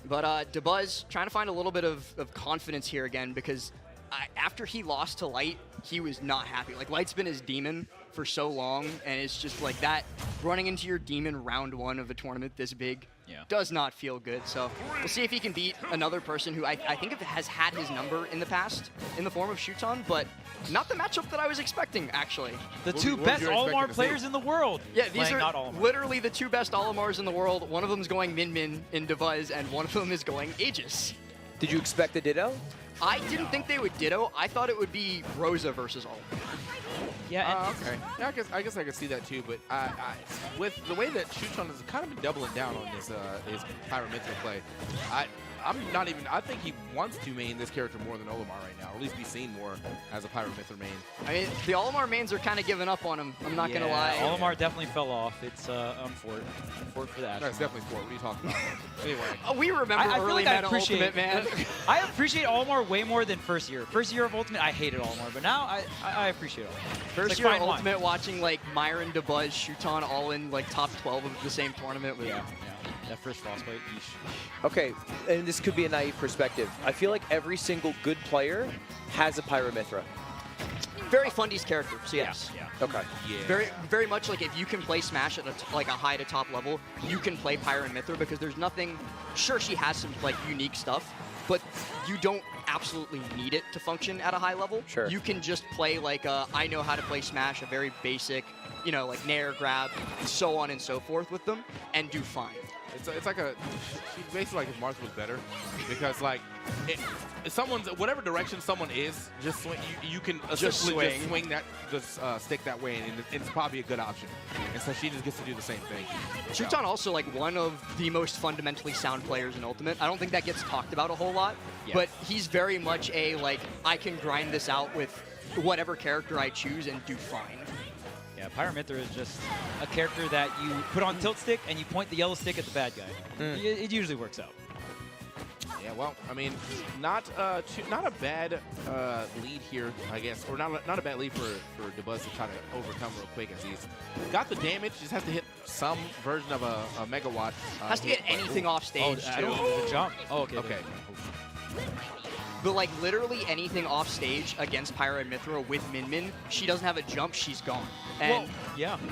But Dabuz trying to find a little bit of confidence here again, because after he lost to Light, he was not happy. Like, Light's been his demon for so long, and it's just like that, running into your demon round 1 of a tournament this big does not feel good. So we'll see if he can beat another person who I think has had his number in the past in the form of Shuton, but not the matchup that I was expecting, actually. The two best Olimar players in the world. Yeah, these are literally the 2 best Olimars in the world. One of them is going Min in Dabuz, and one of them is going Aegis. Did you expect a Ditto? I didn't think they would Ditto. I thought it would be Rosa versus Olimar. Yeah. Okay. Yeah, I guess I could see that too. But with the way that Shuton has kind of been doubling down on this his Pyramithra play, I think he wants to main this character more than Olimar right now, or at least be seen more as a Pyramithra main. I mean, the Olimar mains are kind of giving up on him. I'm not gonna lie. Olimar definitely fell off. It's I'm for that. That's definitely sport. What are you talking about? Anyway, we remember early meta Ultimate, man. I appreciate Olimar way more than first year. First year of Ultimate, I hated Olimar, but now I appreciate Olimar. First year of Ultimate, watching like Myron, Dabuz, Shuton all in like top 12 of the same tournament. Yeah. That first Frostbite, yeesh. Okay, and this could be a naive perspective. I feel like every single good player has a Pyramithra. Very Fundy's character, so yes. Yeah. Okay. yeah. Very much like if you can play Smash at like a high to top level, you can play Pyramithra, because there's nothing. Sure, she has some like unique stuff, but you don't absolutely need it to function at a high level. Sure. You can just play like I know how to play Smash, a very basic, you know, like Nair grab, so on and so forth with them, and do fine. It's like she's basically like if Marth was better, because like whatever direction someone is, just swing. You can essentially just swing that, stick that way, and it's probably a good option. And so she just gets to do the same thing. Shuton also like one of the most fundamentally sound players in Ultimate. I don't think that gets talked about a whole lot, but he's very much a like I can grind this out with whatever character I choose and do fine. Yeah, Pyramithra is just a character that you put on tilt stick and you point the yellow stick at the bad guy. It usually works out. Yeah, well, I mean, not a bad lead here, I guess, or not a bad lead for Dabuz to try to overcome real quick, as he's got the damage. Just has to hit some version of a megawatt. Has to get anything off stage. I don't know the jump. Oh, okay. Okay. But like literally anything off stage against Pyramithra with Min, she doesn't have a jump, she's gone. And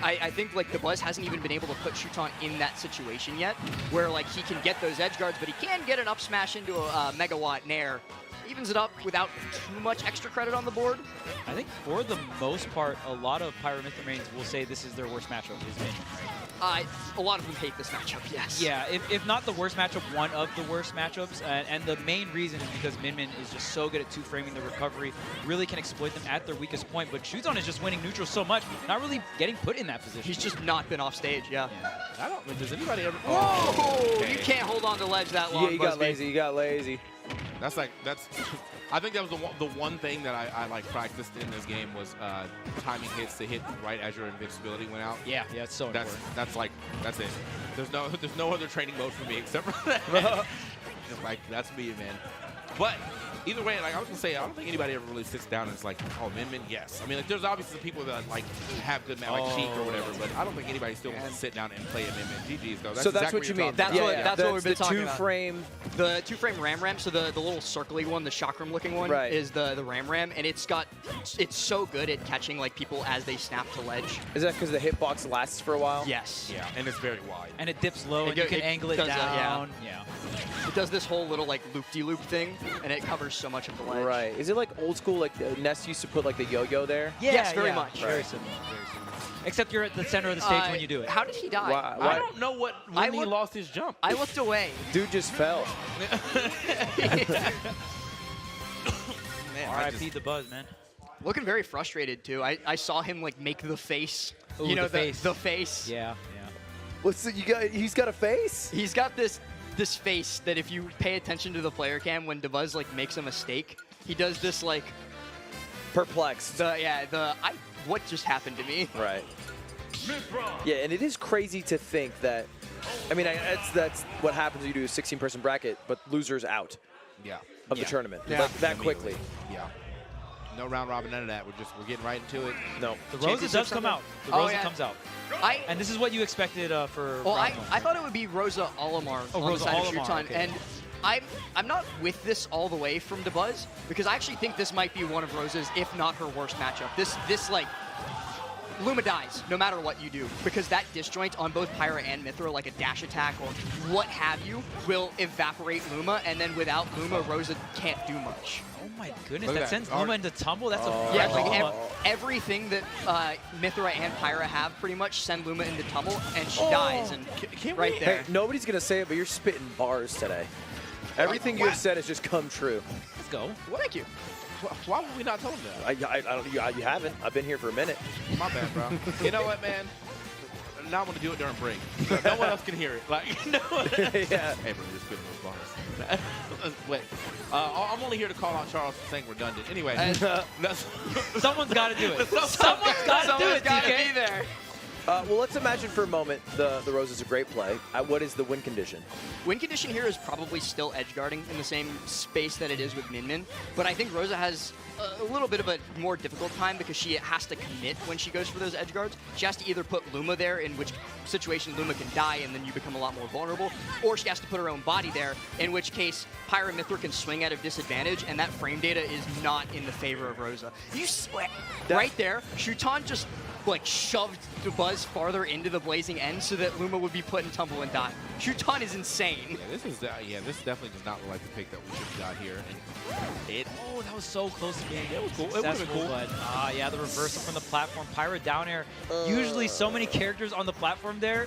I think like Dabuz hasn't even been able to put Shuton in that situation yet, where like he can get those edge guards, but he can get an up smash into a megawatt Nair. Evens it up without too much extra credit on the board. I think for the most part, a lot of Pyramithra mains will say this is their worst matchup, is Min, right? A lot of them hate this matchup, yes. Yeah, if not the worst matchup, one of the worst matchups. And the main reason is because Min is just so good at two-framing the recovery, really can exploit them at their weakest point. But Shuton is just winning neutral so much, not really getting put in that position. He's just not been off stage, I don't. Does anybody ever? Whoa! Okay. You can't hold on to ledge that long. Yeah, you got lazy. You got lazy. That's. I think that was the one thing that I like practiced in this game was timing hits to hit right as your invincibility went out. Yeah, it's so important. That's it. There's no other training mode for me except for that. Like that's me, man. But either way, like I was gonna say, I don't think anybody ever really sits down and is like, oh, Min, yes. I mean, like there's obviously people that like have good like Sheik or whatever, but I don't think anybody still wants to sit down and play a Min. GG's though. That's so that's exactly what you mean. That's what we've been talking about. The two-frame Ram, so the little circly one, the chakram-looking one, is the Ram, and it's so good at catching like people as they snap to ledge. Is that because the hitbox lasts for a while? Yes. Yeah, and it's very wide. And it dips low, and you can angle it down. It does this whole little like loop-de-loop thing, and it covers so much of the ledge. Right. Is it like old school, like Ness used to put like the yo-yo there? Yeah, yes, very much. Very similar. Except you're at the center of the stage when you do it. How did he die? I don't know when he lost his jump. I looked away. Dude just fell. Man, R.I.P. Dabuz, man. Looking very frustrated too. I saw him like make the face. Ooh, you know, the face. Yeah. What's he's got a face? He's got this face that if you pay attention to the player cam, when Dabuz like makes a mistake, he does this like perplexed. What just happened to me? Right. Yeah, and it is crazy to think that. I mean, that's what happens when you do a 16-person bracket, but losers out. Yeah. Of the tournament, yeah. like that quickly. Yeah. No round robin, none of that. We're getting right into it. No. The Rosa does come out. The Rosa comes out. And this is what you expected for. Well, I thought it would be Rosa Olimar on the side of Shuton, and I'm not with this all the way from Dabuz, because I actually think this might be one of Rosa's, if not her worst matchup. This like, Luma dies no matter what you do, because that disjoint on both Pyra and Mythra, like a dash attack or what have you, will evaporate Luma, and then without Luma, Rosa can't do much. Oh my goodness, Look at that that. sends Luma into tumble. That's a Yeah, fresh like Luma. everything that Mythra and Pyra have pretty much send Luma into tumble, and she dies, and right there. Hey, nobody's going to say it, but you're spitting bars today. Everything you have said has just come true. Let's go. Well, thank you. Why would we not tell him that? I don't, you haven't. I've been here for a minute. My bad, bro. You know what, man? Now I'm going to do it during break. No one else can hear it. Like, no one. Yeah. Hey, bro, you're spitting those bars. Wait. I'm only here to call out Charles for saying redundant. Anyway. Someone's got to do it. Someone's got to do it, Gotta DK. be there. Well, let's imagine for a moment the Rose is a great play. What is the win condition? Win condition here is probably still edge guarding in the same space that it is with Min Min, but I think Rosa has a little bit of a more difficult time because she has to commit when she goes for those edge guards. She has to either put Luma there, in which situation Luma can die and then you become a lot more vulnerable, or she has to put her own body there, in which case Pyra and Mythra can swing at a disadvantage, and that frame data is not in the favor of Rosa. You sweat right there. Shuton just like shoved Dabuz farther into the blazing end so that Luma would be put in tumble and die. Shuton is insane. Yeah, this definitely does not look like the pick that we should have got here. And Oh, that was so close to being it was cool. It would have been cool. But yeah, the reversal from the platform. Pyra down air. Usually so many characters on the platform there.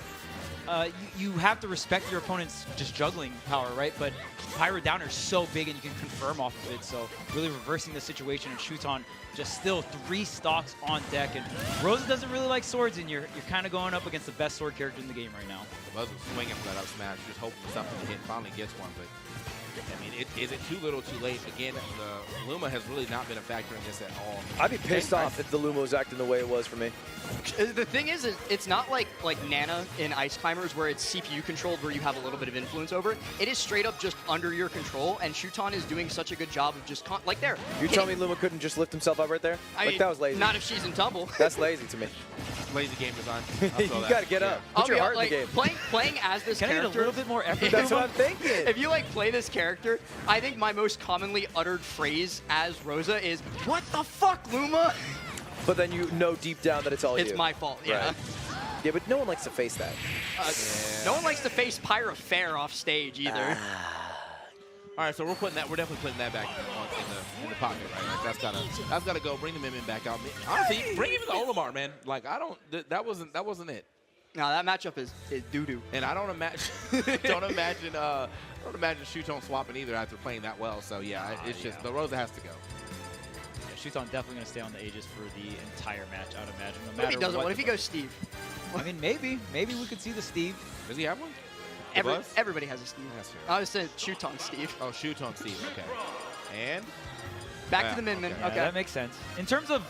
You have to respect your opponent's just juggling power, right? But Pyra down air is so big and you can confirm off of it. So really reversing the situation, and Shuton just still 3 stocks on deck. And Rosa doesn't really like swords, and you're kind of going up against the best sword character in the game right now. Buzz was swinging for that up smash, just hoping for something to hit. Finally gets one, but I mean, is it too little, too late? Again, the Luma has really not been a factor in this at all. I'd be pissed off if the Luma was acting the way it was for me. The thing is it's not like Nana in Ice Climbers where it's CPU controlled, where you have a little bit of influence over it. It is straight up just under your control, and Shuton is doing such a good job of just like there. You tell me Luma couldn't just lift himself up right there? That was lazy. Not if she's in tumble. That's lazy to me. Lazy game design. You got to get up. Put your heart in the game. Playing as this Can I character. get a little bit more effort? That's what I'm thinking. If you play this character, I think my most commonly uttered phrase as Rosa is, "What the fuck, Luma?" But then you know deep down that it's all you. It's my fault. Yeah. Right. Yeah, but no one likes to face that. No one likes to face Pyra fair off stage either. All right, so we're definitely putting that back in the pocket, right? Like that's gotta go. Bring the Min Min back out. Honestly, bring even the Olimar, man. Like that wasn't it. No, that matchup is doo-doo. And I don't imagine Shuton swapping either after playing that well. So yeah, it's just the Rosa has to go. Yeah, Shuton definitely going to stay on the Aegis for the entire match, I would imagine. No What if matter he doesn't? What if he the- goes Steve? I mean, maybe we could see the Steve. Does he have one? Everybody has a Steve. That's fair. I was saying Shuton Steve. Oh, Shuton Steve. Okay. And Back to the Min Min. okay. Yeah, Okay. that makes sense. In terms of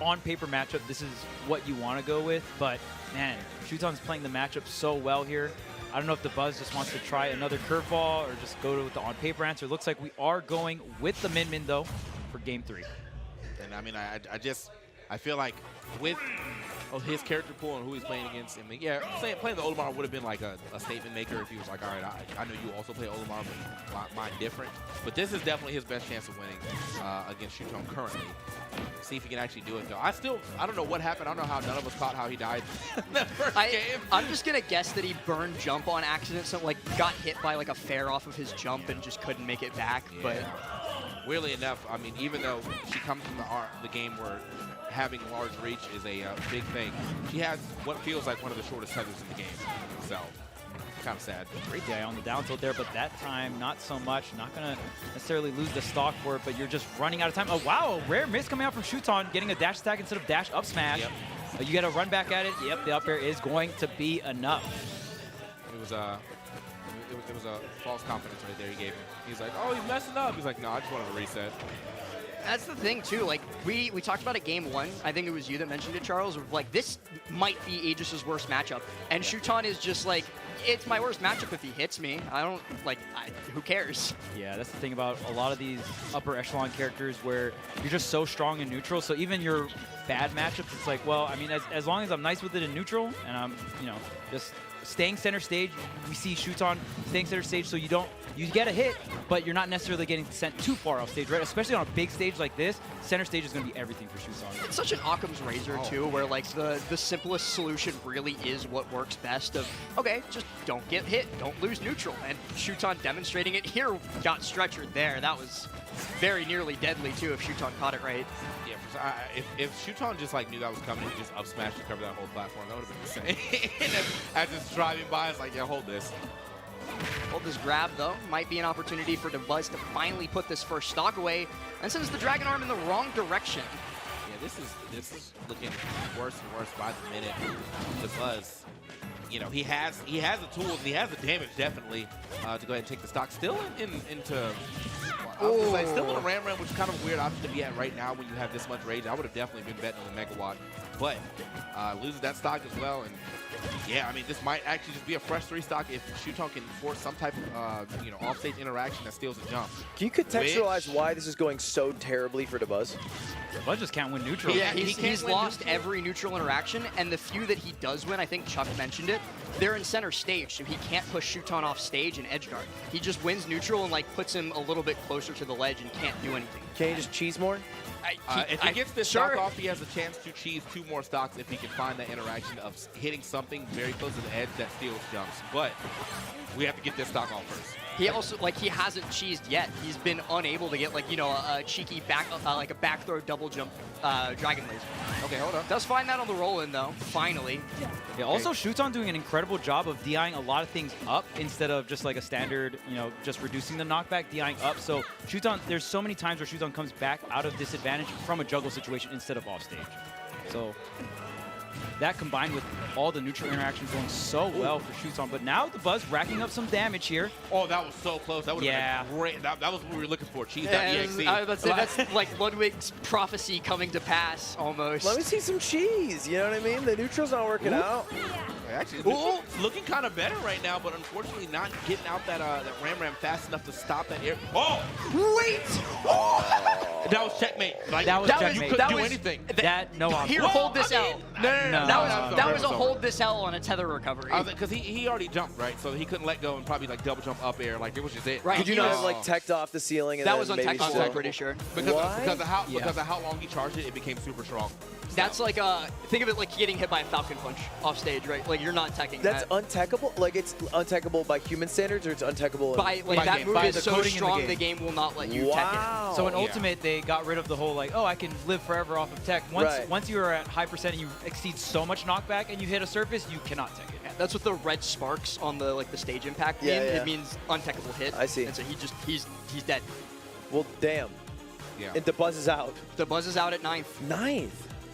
on paper matchup, this is what you want to go with. But man, Shuton's playing the matchup so well here. I don't know if Dabuz just wants to try another curveball or just go with the on paper answer. Looks like we are going with the Min Min though for game 3. And I mean, I feel like with his character pool and who he's playing against, I mean, yeah, playing the Olimar would have been like a statement maker if he was like, all right, I know you also play Olimar, but mine different. But this is definitely his best chance of winning against Shuton currently. See if he can actually do it, though. I don't know what happened. I don't know how none of us caught how he died in that first game. I'm just going to guess that he burned jump on accident, so got hit by a fair off of his jump and just couldn't make it back. Yeah. But weirdly enough, I mean, even though she comes from the game where having large reach is a big thing, she has what feels like one of the shortest tethers in the game. So, kind of sad. Great day on the down tilt there, but that time not so much. Not going to necessarily lose the stock for it, but you're just running out of time. Oh, wow, a rare miss coming out from Shuton, getting a dash attack instead of dash up smash. Yep. You got to run back at it. Yep, the up air is going to be enough. It was a false confidence right there he gave him. He's like, oh, he's messing up. He's like, no, I just wanted to reset. that's the thing, too. We talked about it game 1. I think it was you that mentioned it, Charles. This might be Aegis' worst matchup. And Shuton is just it's my worst matchup if he hits me. I don't, who cares? Yeah, that's the thing about a lot of these upper echelon characters where you're just so strong in neutral. So even your bad matchups, it's well, I mean, as long as I'm nice with it in neutral and I'm, just staying center stage. We see Shuton staying center stage, so you get a hit, but you're not necessarily getting sent too far off stage, right? Especially on a big stage like this, center stage is going to be everything for Shuton. It's such an Occam's razor, too, where like the simplest solution really is what works best of, okay, just don't get hit, don't lose neutral. And Shuton demonstrating it here, got stretchered there. That was very nearly deadly, too, if Shuton caught it right. Yeah, if Shuton just like knew that was coming and just up smash to cover that whole platform, that would have been insane. as it's driving by, it's like, yeah, hold this. Well, this grab, though, might be an opportunity for Dabuz to finally put this first stock away and sends the Dragon Arm in the wrong direction. Yeah, this is looking worse and worse by the minute. Dabuz, you know, he has the tools, he has the damage definitely to go ahead and take the stock. Still into. I was gonna say, still in a Ram, which is kind of a weird option to be at right now when you have this much rage. I would have definitely been betting on the Megawatt, but loses that stock as well. And yeah, I mean, this might actually just be a fresh 3 stock if Shuton can force some type of offstage interaction that steals a jump. Can you contextualize why this is going so terribly for Dabuz? Dabuz just can't win neutral. Yeah, he's lost every neutral interaction, and the few that he does win, I think Chuck mentioned it, they're in center stage, so he can't push Shuton off stage and edge guard. He just wins neutral and like puts him a little bit closer to the ledge and can't do anything. Can you just cheese more? If he gets this stock off, he has a chance to cheese 2 more stocks if he can find that interaction of hitting something very close to the edge that steals jumps. But we have to get this stock off first. He also, like, he hasn't cheesed yet. He's been unable to get, like, you know, a cheeky back, like a back throw double jump Dragon Laser. Okay, hold on. Does find that on the roll-in, though, finally. Yeah, also Shuton doing an incredible job of DIing a lot of things up instead of just like a standard, you know, just reducing the knockback, DIing up. So Shuton, there's so many times where Shuton comes back out of disadvantage from a juggle situation instead of off stage. So that combined with all the neutral interactions going so well for Shuton, but now Dabuz racking up some damage here. Oh, that was so close. That would have been great. That was what we were looking for. Cheese.exe. That's like Ludwig's prophecy coming to pass, almost. Let me see some cheese. You know what I mean? The neutral's not working out. Actually, it's looking kind of better right now, but unfortunately not getting out that Ram fast enough to stop that air. Oh! Wait! That was checkmate. Like, that was checkmate. You couldn't do anything. No option. Here, hold this L. No. That was a hold this L on a tether recovery. Because he already jumped, right? So he couldn't let go and probably like double jump up air. Like, it was just it. Right. Could you not have like teched off the ceiling? And that then was maybe untechable, still? I'm pretty sure. Because of how long he charged it, it became super strong. That's like think of it like getting hit by a Falcon Punch off stage, right? Like you're not teching That's that. untechable? Like it's untechable by human standards, or it's untechable By like that game. move By is the so coding in the strong game. the game will not let you tech it. So in Ultimate, they got rid of the whole like, oh, I can live forever off of tech. Once you are at high percent and you exceed so much knockback and you hit a surface, you cannot tech it. Yeah, that's what the red sparks on the like the stage impact mean. It means untechable hit. I see. And so he's dead. Well, damn. Yeah. And Dabuz is out. Dabuz is out at 9th. 9th?